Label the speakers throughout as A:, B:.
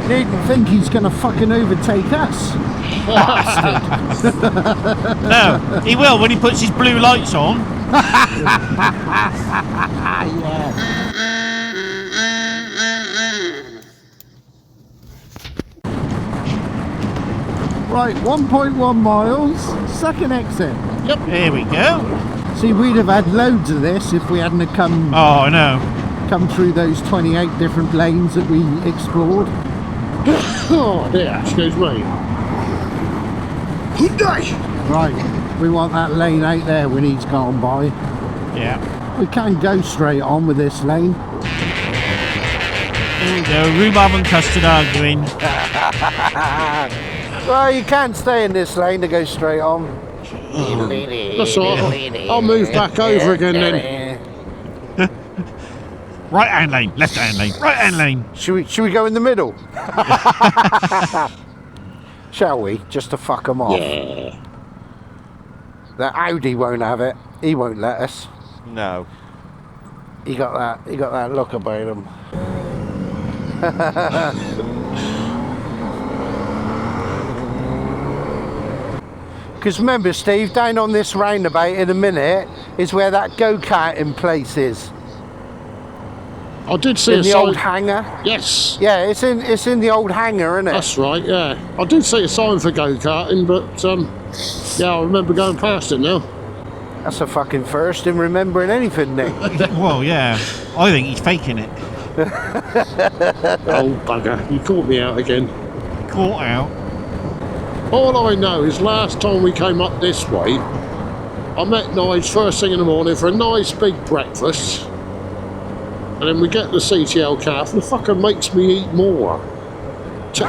A: needn't think he's going to fucking overtake us.
B: No, he will when he puts his blue lights on.
A: Yeah. Right, 1.1 miles, second exit.
B: Yep. Here we go.
A: See, we'd have had loads of this if we hadn't have come
B: Oh, I know.
A: through those 28 different lanes that we explored.
C: Oh dear, excuse me.
A: Right, we want that lane out there when he's gone by.
B: Yeah.
A: We can go straight on with this lane.
B: Here we go. Rhubarb and custard arguing.
A: Well, you can't stay in this lane to go straight on.
C: That's all right. I'll move back over again then.
B: Right hand lane, left hand lane, right hand lane.
A: Should we go in the middle? Shall we? Just to fuck them off.
C: Yeah.
A: The Audi won't have it. He won't let us.
B: No.
A: He got that look about him. Because remember, Steve, down on this roundabout in a minute is where that go-karting place is.
C: I did see
A: In
C: a
A: the
C: sign.
A: old hangar.
C: Yes.
A: Yeah, it's in the old hangar, isn't it?
C: That's right, yeah. I did see a sign for go-karting, but yeah, I remember going past it now.
A: That's a fucking first in remembering anything, Nick.
B: Well, yeah. I think he's faking it.
C: Oh, bugger. You caught me out again.
B: Caught out.
C: All I know is last time we came up this way, I met Nige first thing in the morning for a nice big breakfast. And then we get the CTL calf and the fucker makes me eat more. Do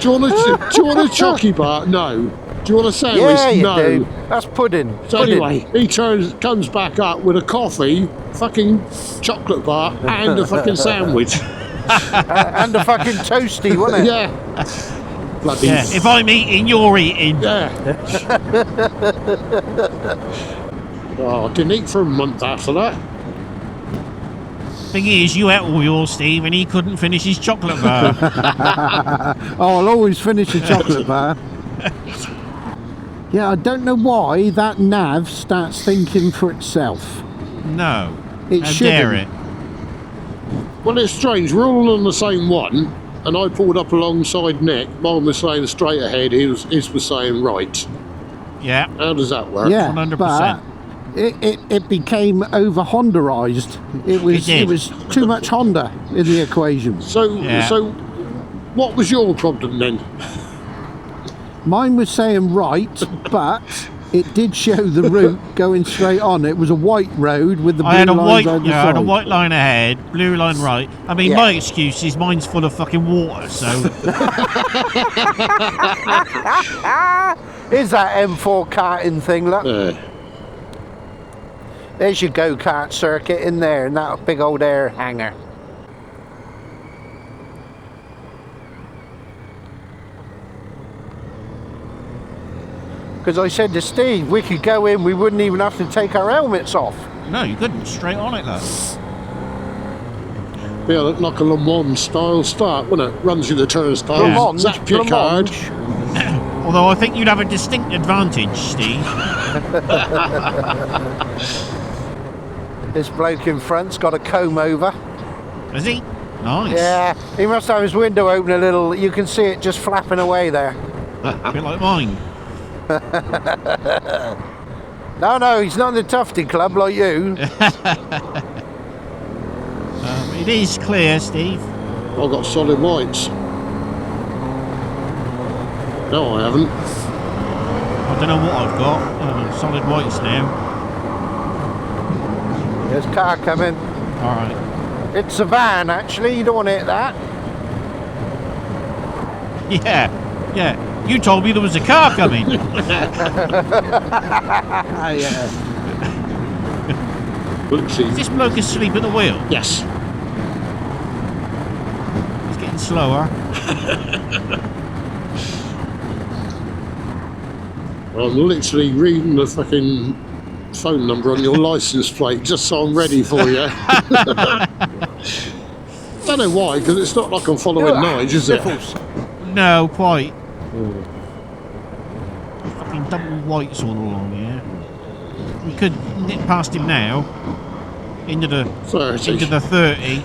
C: you want a chocky bar? No. Do you want a sandwich?
A: Yeah, you
C: no.
A: do. That's pudding.
C: So
A: Pudding.
C: anyway, he comes back up with a coffee, fucking chocolate bar, and a fucking sandwich.
A: And the fucking toasty, wasn't it?
C: Yeah. Bloody.
B: Yeah. If I'm eating, you're eating.
C: Yeah. Oh, I didn't eat for a month after that.
B: Thing is, you ate all yours, Steve, and he couldn't finish his chocolate bar.
A: Oh, I'll always finish a chocolate bar. Yeah, I don't know why that nav starts thinking for itself.
B: No.
A: It
B: How
A: shouldn't.
B: dare it?
C: Well, it's strange. We're all on the same one, and I pulled up alongside Nick. Mine was saying straight ahead. His was saying right.
B: Yeah.
C: How does that work?
A: Yeah,
B: 100%.
A: but it became over Hondaized. It
B: did.
A: was too much Honda in the equation.
C: So,
B: Yeah.
C: so, what was your problem then?
A: Mine was saying right, but it did show the route going straight on. It was a white road with the blue
B: I had a
A: lines
B: white,
A: either
B: yeah, I had a
A: side.
B: white line ahead, blue line right. I mean,
A: Yeah.
B: my excuse is mine's full of fucking water, so
A: Is that M4 karting thing, look? There's your go-kart circuit in there, and that big old air hangar. Because I said to Steve, we could go in, we wouldn't even have to take our helmets off.
B: no, you couldn't. Straight on it, though.
C: Yeah, like a Le Mans style start, wouldn't it? Runs you the turnstile,
A: Le Mans,
C: zap your
A: Le
C: card.
A: Mans.
B: Although I think you'd have a distinct advantage, Steve.
A: This bloke in front's got a comb over.
B: Has he? Nice.
A: Yeah, he must have his window open a little. You can see it just flapping away there.
B: A bit like mine.
A: No, he's not in the Tufty Club like you.
B: It is clear, Steve.
C: I've got solid whites. No, I haven't.
B: I don't know what I've got. Solid whites now.
A: There's a car coming.
B: All right.
A: It's a van, actually. You don't want to hit that.
B: Yeah. You told me there was a car coming.
A: Yeah.
B: Is this bloke asleep at the wheel?
C: Yes.
B: He's getting slower.
C: I'm literally reading the fucking phone number on your license plate just so I'm ready for you. Don't know why, because it's not like I'm following Nige, is it?
A: Sniffles.
B: No, quite. Fucking double whites all along here. We could nip past him now. Into the
C: 30.
B: Into the 30.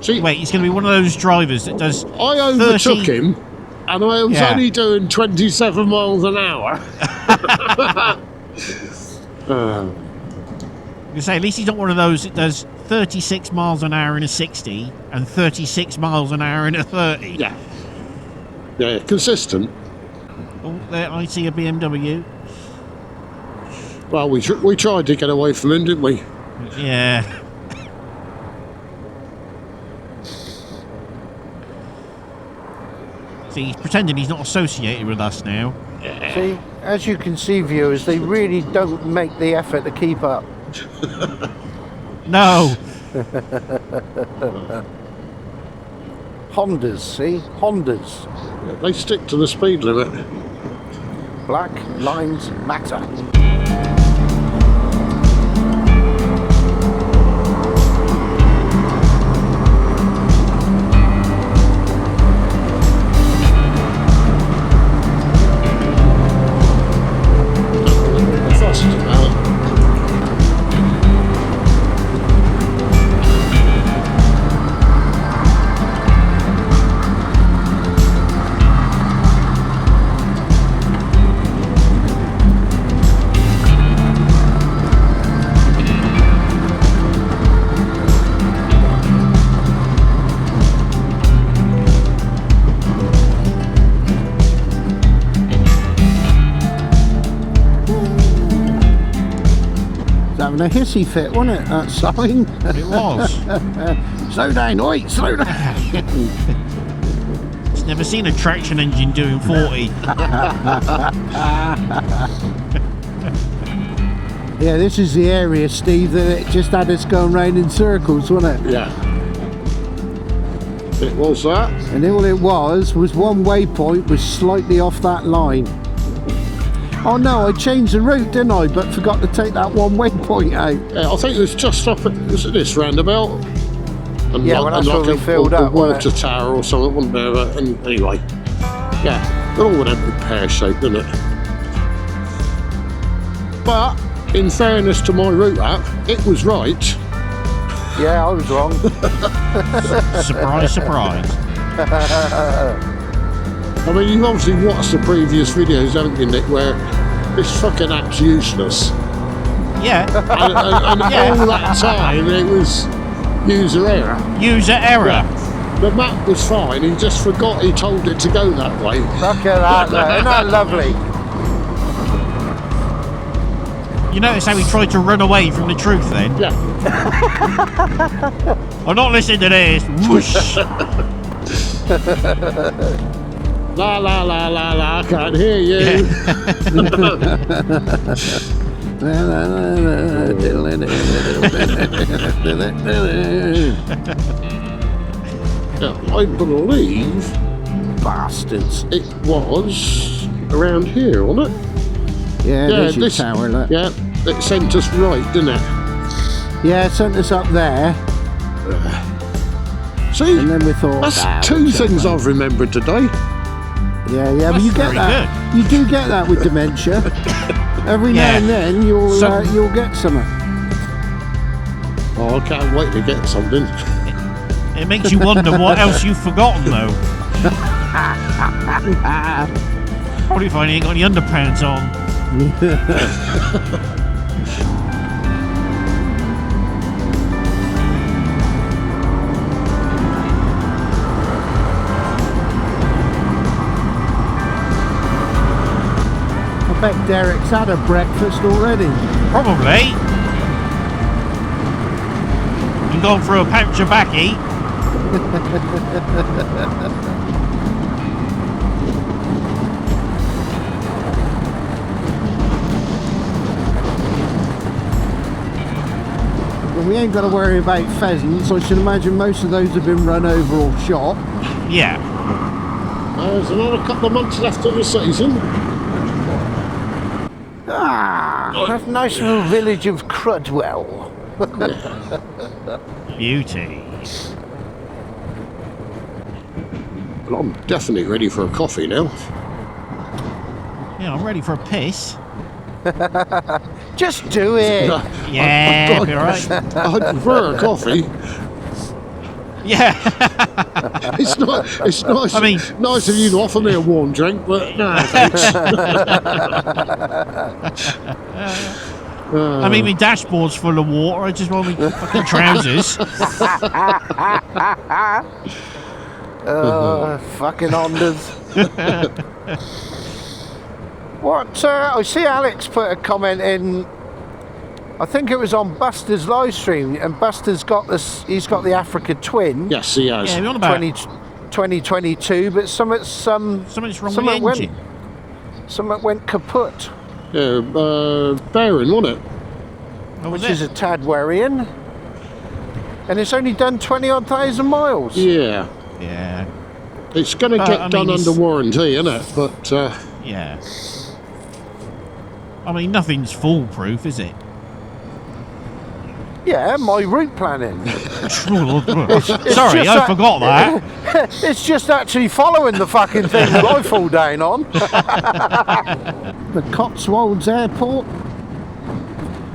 C: See,
B: Wait, he's going to be one of those drivers that does.
C: I overtook
B: 30
C: him, and I was
B: Yeah.
C: only doing 27 miles an hour.
B: You say at least he's not one of those that does 36 miles an hour in a 60 and 36 miles an hour in a 30.
C: Yeah. Yeah, consistent.
B: Oh, there I see a BMW.
C: Well, we tried to get away from him, didn't we?
B: Yeah. See, he's pretending he's not associated with us now.
A: See, as you can see, viewers, they really don't make the effort to keep up.
B: No.
A: Hondas, see? Hondas.
C: They stick to the speed limit.
A: Black lines matter.
C: Fussed about.
A: Having a hissy fit, wasn't it, that sign?
B: It was.
A: Slow down, oi, slow down.
B: It's never seen a traction engine doing 40.
A: Yeah, this is the area, Steve, that it just had us going round in circles, wasn't it?
C: Yeah. It was that.
A: And all it was one waypoint was slightly off that line. Oh no, I changed the route, didn't I? But forgot to take that one waypoint out.
C: Yeah, I think it was just off at this roundabout. And
A: Yeah, well, that's where we filled
C: a
A: up, wasn't
C: water tower or something, wasn't there? But anyway, yeah, it all went out with pear-shaped, didn't it? But in fairness to my route app, it was right.
A: Yeah, I was wrong.
B: Surprise, surprise.
C: I mean, you've obviously watched the previous videos, haven't you, Nick, where this fucking app's useless.
B: Yeah.
C: And
B: Yeah.
C: all that time, it was user error.
B: User error.
C: The map was fine, he just forgot he told it to go that way.
A: Look at that, though. Isn't that lovely?
B: You notice how he tried to run away from the truth then?
C: Yeah.
B: I'm not listening to this. Whoosh.
C: La la la la la, I can't hear you. Yeah, I believe
A: Bastards.
C: it was around here, wasn't it?
A: Yeah, there's your tower, look.
C: Yeah, it sent us right, didn't it?
A: Yeah, it sent us up there,
C: See,
A: and then we thought...
C: that's two things I've remembered today.
A: Yeah, but you get
B: very
A: that. You do get that with dementia. Every now
B: Yeah.
A: and then you'll get something.
C: Oh, I can't wait to get something.
B: It makes you wonder what else you've forgotten though. Probably if I ain't got any underpants on.
A: I bet Derek's had a breakfast already.
B: Probably. And gone for a pouch of baccy.
A: and we ain't got to worry about pheasants. I should imagine most of those have been run over or shot.
B: Yeah.
C: There's another couple of months left of the season.
A: Ah, that nice little village of Crudwell.
B: Beauty.
C: Well, I'm definitely ready for a coffee now.
B: Yeah, I'm ready for a piss.
A: Just do it.
B: Yeah, be alright.
C: I'd prefer a coffee.
B: Yeah.
C: It's nice.
B: I mean,
C: nice of you to offer me a warm drink, but no, thanks.
B: I mean, my dashboard's full of water. I just want my fucking trousers.
A: Fucking Hondas. What? I see Alex put a comment in. I think it was on Buster's live stream, and Buster's got this. He's got the Africa Twin.
C: Yes, he has.
B: Yeah, we're on about
A: 2022, but
B: something's wrong with the engine.
A: Something went kaput.
C: Yeah, bearing, wasn't it?
B: What was
A: Which is
B: it?
A: a tad worrying. And it's only done 20-odd thousand miles.
C: Yeah.
B: Yeah.
C: It's going to get done under warranty, isn't it? But
B: yeah. I mean, nothing's foolproof, is it?
A: Yeah, my route planning.
B: Sorry, I forgot that.
A: It's just actually following the fucking thing that I fall down on. The Cotswolds Airport.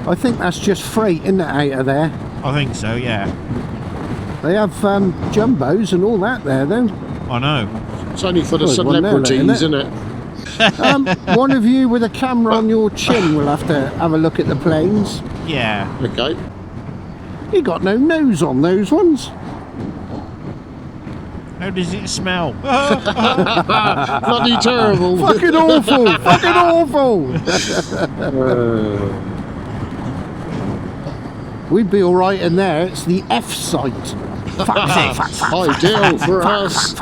A: I think that's just freight, isn't it, out of there?
B: I think so, yeah.
A: They have jumbos and all that there, though.
B: I know.
C: it's only for the
A: Well,
C: celebrities,
A: there,
C: isn't it?
A: One of you with a camera on your chin will have to have a look at the planes.
B: Yeah.
C: Okay.
A: You got no nose on those ones.
B: How does it smell?
C: Bloody terrible.
A: Fucking awful! Fucking awful! We'd be all right in there. It's the F site.
C: Ideal for us.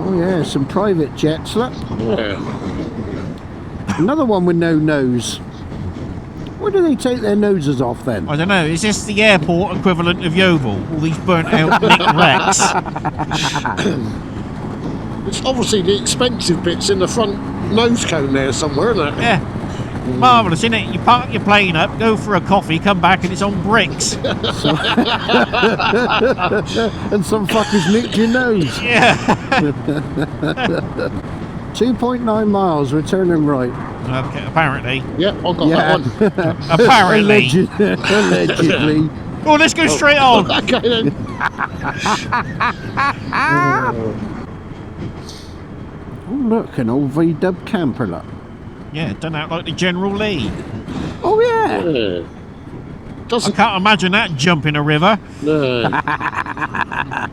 A: Oh yeah, some private jets. Look,
C: Yeah.
A: another one with no nose. Where do they take their noses off then?
B: I don't know. Is this the airport equivalent of Yeovil? All these burnt out Nick wrecks?
C: It's obviously the expensive bits in the front nose cone there somewhere, isn't it?
B: Yeah. Marvellous, isn't it? You park your plane up, go for a coffee, come back and it's on bricks.
A: And some fuckers nicked your nose.
B: Yeah.
A: 2.9 miles, we're turning right.
B: Okay, apparently.
C: Yeah, I got that one.
B: Apparently.
A: Allegedly.
B: Oh, let's go straight on.
C: Okay then.
A: Oh look, an old V-dub camper look.
B: Yeah, done out like the General Lee.
A: Oh yeah.
C: Yeah.
B: I
C: Doesn't.
B: can't imagine that jump in a river.
C: No. I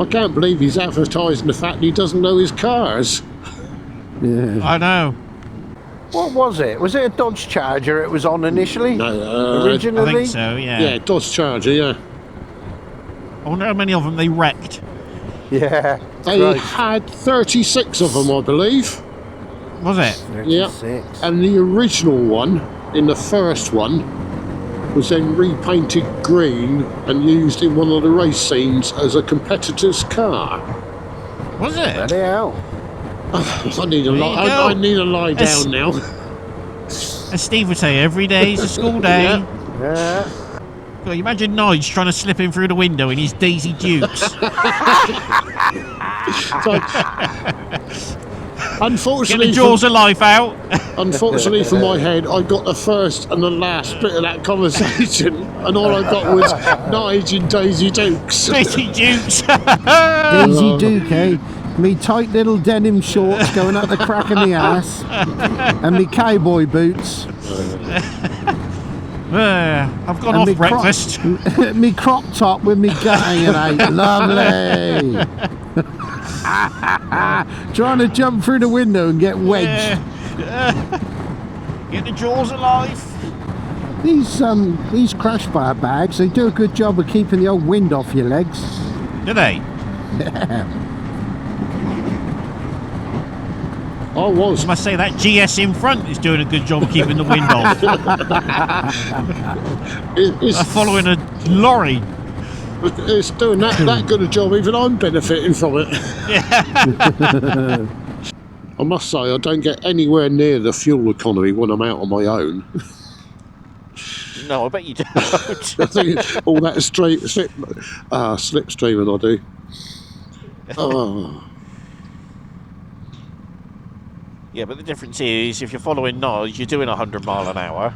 C: can't believe he's advertising the fact he doesn't know his cars.
A: Yeah.
B: I know.
A: What was it? Was it a Dodge Charger it was on initially?
C: No,
B: I
A: Originally?
B: think so, yeah.
C: yeah, Dodge Charger, yeah.
B: I wonder how many of them they wrecked.
A: Yeah.
C: They
A: right.
C: had 36 of them, I believe.
B: Was it?
A: 36.
C: And the original one, in the first one, was then repainted green and used in one of the race scenes as a competitor's car.
B: Was it?
A: Bloody hell.
C: I need a
B: There
C: lie.
B: you go.
C: I need a lie
B: It's-
C: down now.
B: As Steve would say, every day is a school day.
C: Yeah.
A: Yeah.
B: God, you imagine Nige trying to slip in through the window in his Daisy Dukes.
C: So,
B: Get
C: unfortunately,
B: the jaws of life out.
C: unfortunately for my head, I got the first and the last bit of that conversation, and all I got was Nige and Daisy Dukes.
B: Daisy Dukes.
A: Daisy Duke, eh? Me tight little denim shorts going up the crack of me ass. And me cowboy boots.
B: I've gone
A: And
B: off
A: me
B: breakfast.
A: me crop top with me gut hanging out. Lovely. Trying to jump through the window and get wedged.
B: Get the jaws of life.
A: These crash bar bags, they do a good job of keeping the old wind off your legs.
B: Do they?
C: was.
B: I must say that GS in front is doing a good job of keeping the wind off.
C: It's
B: Following a lorry.
C: It's doing that good a job, even I'm benefiting from it.
B: Yeah.
C: I must say, I don't get anywhere near the fuel economy when I'm out on my own.
D: No, I bet you don't.
C: I think all that slipstreaming I do. Oh.
D: Yeah, but the difference is, if you're following Nige, you're doing 100 mile an hour.